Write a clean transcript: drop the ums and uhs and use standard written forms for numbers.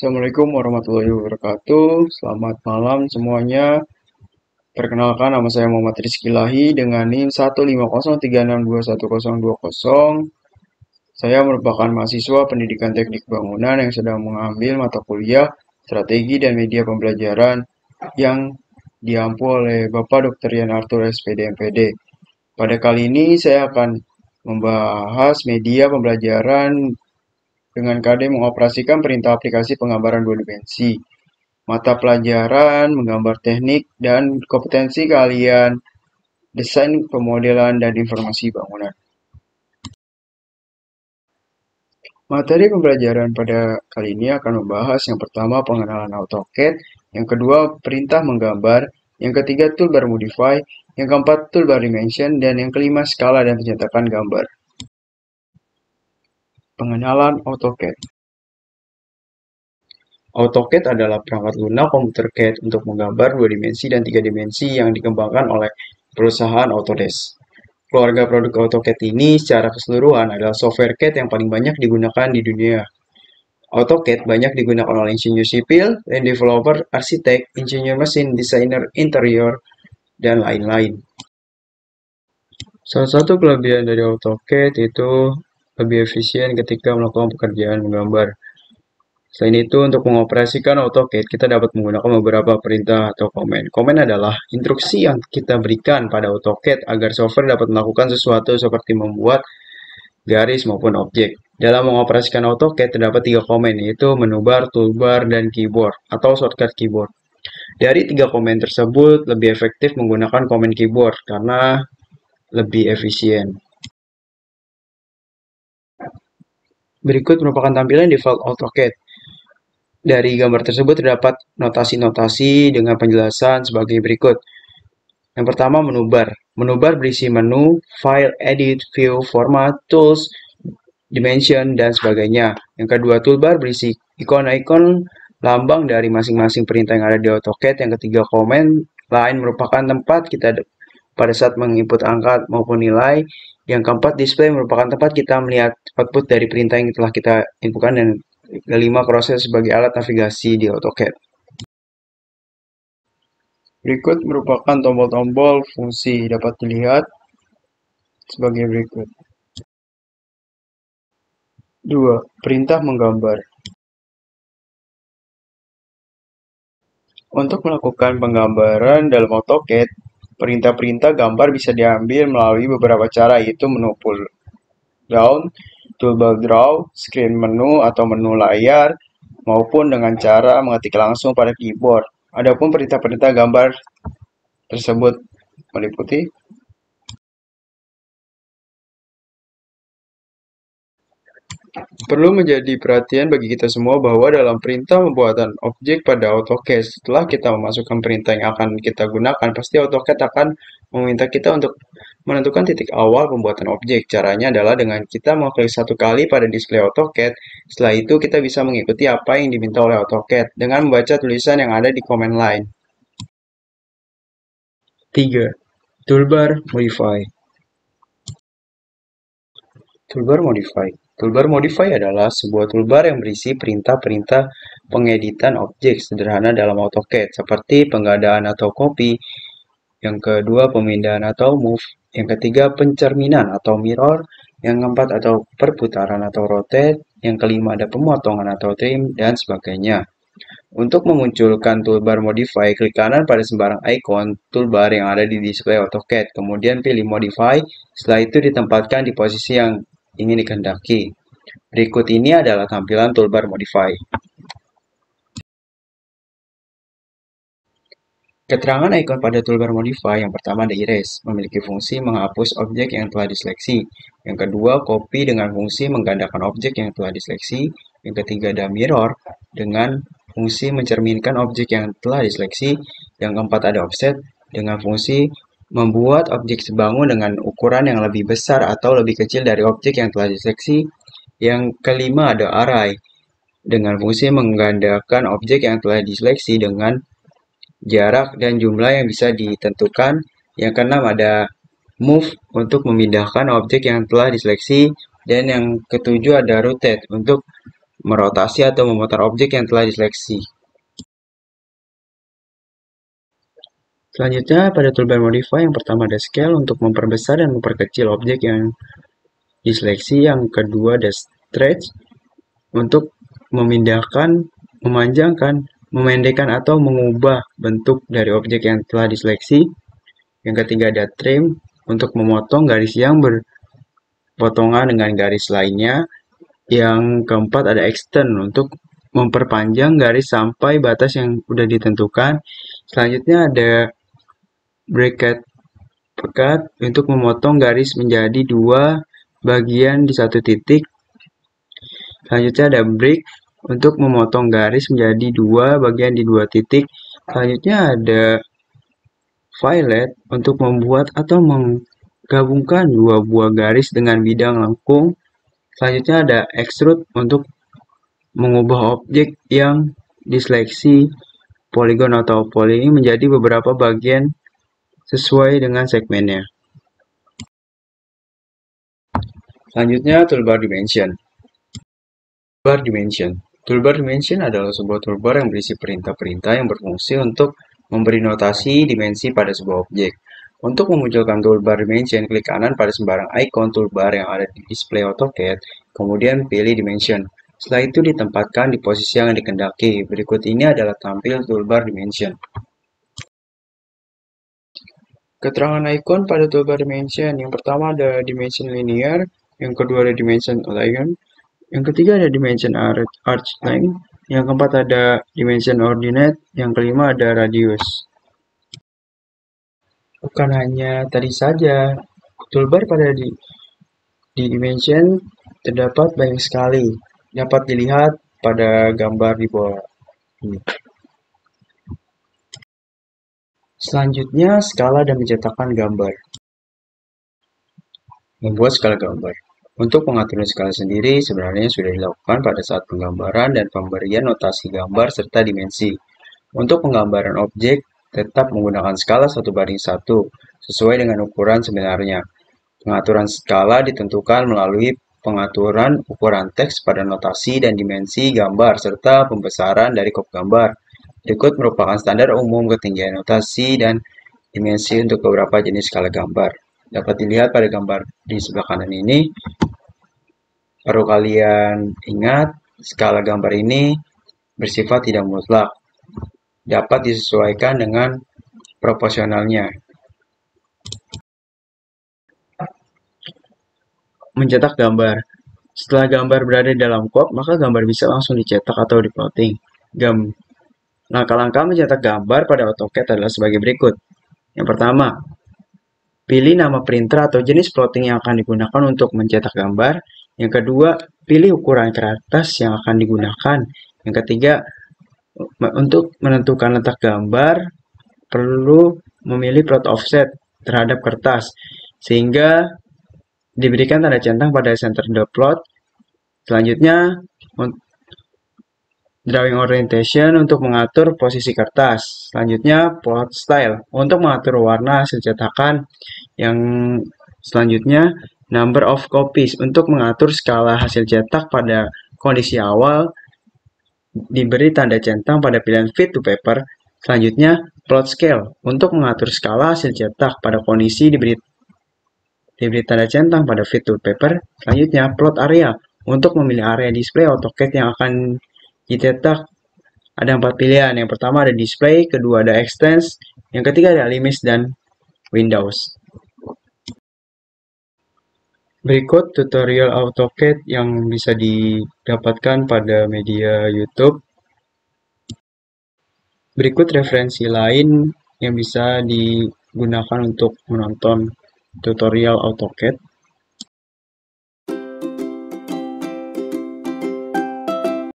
Assalamualaikum warahmatullahi wabarakatuh. Selamat malam semuanya. Perkenalkan, nama saya Muhammad Rizky Lahi dengan NIM 15036210020. Saya merupakan mahasiswa Pendidikan Teknik Bangunan yang sedang mengambil mata kuliah Strategi dan Media Pembelajaran yang diampu oleh Bapak Dr. Yan Arthur SPD MPD. Pada kali ini saya akan membahas media pembelajaran dengan KD mengoperasikan perintah aplikasi penggambaran dua dimensi. Mata pelajaran menggambar teknik dan kompetensi keahlian desain pemodelan dan informasi bangunan. Materi pembelajaran pada kali ini akan membahas yang pertama pengenalan AutoCAD, yang kedua perintah menggambar, yang ketiga toolbar modify, yang keempat toolbar dimension, dan yang kelima skala dan pencetakan gambar. Pengenalan AutoCAD. AutoCAD adalah perangkat lunak komputer CAD untuk menggambar dua dimensi dan tiga dimensi yang dikembangkan oleh perusahaan Autodesk. Keluarga produk AutoCAD ini secara keseluruhan adalah software CAD yang paling banyak digunakan di dunia. AutoCAD banyak digunakan oleh insinyur sipil, land developer, arsitek, insinyur mesin, desainer interior, dan lain-lain. Salah satu kelebihan dari AutoCAD itu lebih efisien ketika melakukan pekerjaan menggambar. Selain itu, untuk mengoperasikan AutoCAD, kita dapat menggunakan beberapa perintah atau komen. Komen adalah instruksi yang kita berikan pada AutoCAD agar software dapat melakukan sesuatu seperti membuat garis maupun objek. Dalam mengoperasikan AutoCAD terdapat 3 komen, yaitu menu bar, toolbar, dan keyboard atau shortcut keyboard. Dari 3 komen tersebut, lebih efektif menggunakan komen keyboard karena lebih efisien. Berikut merupakan tampilan default AutoCAD. Dari gambar tersebut terdapat notasi-notasi dengan penjelasan sebagai berikut. Yang pertama, menu bar. Menu bar berisi menu, file, edit, view, format, tools, dimension, dan sebagainya. Yang kedua, toolbar berisi ikon-ikon lambang dari masing-masing perintah yang ada di AutoCAD. Yang ketiga, komen lain merupakan tempat kita pada saat menginput angka maupun nilai. Yang keempat, display merupakan tempat kita melihat output dari perintah yang telah kita inputkan. Dan kelima, proses sebagai alat navigasi di AutoCAD. Berikut merupakan tombol-tombol fungsi dapat dilihat sebagai berikut. 2. Perintah menggambar. Untuk melakukan penggambaran dalam AutoCAD, perintah-perintah gambar bisa diambil melalui beberapa cara, yaitu menu pull down, toolbar draw, screen menu atau menu layar, maupun dengan cara mengetik langsung pada keyboard. Adapun perintah-perintah gambar tersebut meliputi perlu menjadi perhatian bagi kita semua bahwa dalam perintah pembuatan objek pada AutoCAD, setelah kita memasukkan perintah yang akan kita gunakan, pasti AutoCAD akan meminta kita untuk menentukan titik awal pembuatan objek. Caranya adalah dengan kita mengklik satu kali pada display AutoCAD. Setelah itu kita bisa mengikuti apa yang diminta oleh AutoCAD dengan membaca tulisan yang ada di command line. 3. Toolbar Modify. Toolbar Modify. Toolbar Modify adalah sebuah toolbar yang berisi perintah-perintah pengeditan objek sederhana dalam AutoCAD, seperti penggandaan atau copy. Yang kedua, pemindahan atau move. Yang ketiga, pencerminan atau mirror. Yang keempat, atau perputaran atau rotate. Yang kelima, ada pemotongan atau trim, dan sebagainya. Untuk memunculkan toolbar Modify, klik kanan pada sembarang ikon toolbar yang ada di display AutoCAD. Kemudian pilih Modify. Setelah itu ditempatkan di posisi yang ingin dikehendaki. Berikut ini adalah tampilan toolbar Modify. Keterangan ikon pada toolbar Modify. Yang pertama ada Erase, memiliki fungsi menghapus objek yang telah diseleksi. Yang kedua, Copy dengan fungsi menggandakan objek yang telah diseleksi. Yang ketiga ada Mirror dengan fungsi mencerminkan objek yang telah diseleksi. Yang keempat ada Offset dengan fungsi membuat objek sebangun dengan ukuran yang lebih besar atau lebih kecil dari objek yang telah diseleksi. Yang kelima ada Array dengan fungsi menggandakan objek yang telah diseleksi dengan jarak dan jumlah yang bisa ditentukan. Yang keenam ada Move untuk memindahkan objek yang telah diseleksi. Dan yang ketujuh ada Rotate untuk merotasi atau memutar objek yang telah diseleksi. Selanjutnya, pada toolbar modify, yang pertama ada scale untuk memperbesar dan memperkecil objek yang diseleksi. Yang kedua ada stretch untuk memindahkan, memanjangkan, memendekkan atau mengubah bentuk dari objek yang telah diseleksi. Yang ketiga ada trim untuk memotong garis yang berpotongan dengan garis lainnya. Yang keempat ada extend untuk memperpanjang garis sampai batas yang sudah ditentukan. Selanjutnya ada bracket pekat untuk memotong garis menjadi dua bagian di satu titik. Selanjutnya ada break untuk memotong garis menjadi dua bagian di dua titik. Selanjutnya ada fillet untuk membuat atau menggabungkan dua buah garis dengan bidang lengkung. Selanjutnya ada extrude untuk mengubah objek yang diseleksi poligon atau poly ini menjadi beberapa bagian sesuai dengan segmennya. Selanjutnya toolbar dimension. Toolbar dimension adalah sebuah toolbar yang berisi perintah-perintah yang berfungsi untuk memberi notasi dimensi pada sebuah objek. Untuk memunculkan toolbar dimension, klik kanan pada sembarang icon toolbar yang ada di display AutoCAD, kemudian pilih dimension. Setelah itu ditempatkan di posisi yang dikehendaki. Berikut ini adalah tampil toolbar dimension. Keterangan icon pada toolbar dimension. Yang pertama ada dimension linear, yang kedua ada dimension align, yang ketiga ada dimension arch length, yang keempat ada dimension ordinate, yang kelima ada radius. Bukan hanya tadi saja, toolbar pada di dimension terdapat banyak sekali. Dapat dilihat pada gambar di bawah ini. Selanjutnya, skala dan pencetakan gambar. Membuat skala gambar. Untuk mengatur skala sendiri sebenarnya sudah dilakukan pada saat penggambaran dan pemberian notasi gambar serta dimensi. Untuk penggambaran objek, tetap menggunakan skala 1:1 sesuai dengan ukuran sebenarnya. Pengaturan skala ditentukan melalui pengaturan ukuran teks pada notasi dan dimensi gambar serta pembesaran dari kop gambar. Berikut merupakan standar umum ketinggian notasi dan dimensi untuk beberapa jenis skala gambar. Dapat dilihat pada gambar di sebelah kanan ini. Perlu kalian ingat, skala gambar ini bersifat tidak mutlak. Dapat disesuaikan dengan proporsionalnya. Mencetak gambar. Setelah gambar berada di dalam kop, maka gambar bisa langsung dicetak atau di-plotting. Langkah-langkah mencetak gambar pada AutoCAD adalah sebagai berikut. Yang pertama, pilih nama printer atau jenis plotting yang akan digunakan untuk mencetak gambar. Yang kedua, pilih ukuran kertas yang akan digunakan. Yang ketiga, untuk menentukan letak gambar, perlu memilih plot offset terhadap kertas, sehingga diberikan tanda centang pada center the plot. Selanjutnya, drawing orientation untuk mengatur posisi kertas. Selanjutnya, plot style untuk mengatur warna hasil cetakan. Yang selanjutnya, number of copies untuk mengatur skala hasil cetak pada kondisi awal. Diberi tanda centang pada pilihan fit to paper. Selanjutnya, plot scale untuk mengatur skala hasil cetak pada kondisi diberi tanda centang pada fit to paper. Selanjutnya, plot area untuk memilih area display AutoCAD yang akan dicetak. Ada 4 pilihan. Yang pertama ada display, kedua ada extends, yang ketiga ada limits dan windows. Berikut tutorial AutoCAD yang bisa didapatkan pada media YouTube. Berikut referensi lain yang bisa digunakan untuk menonton tutorial AutoCAD.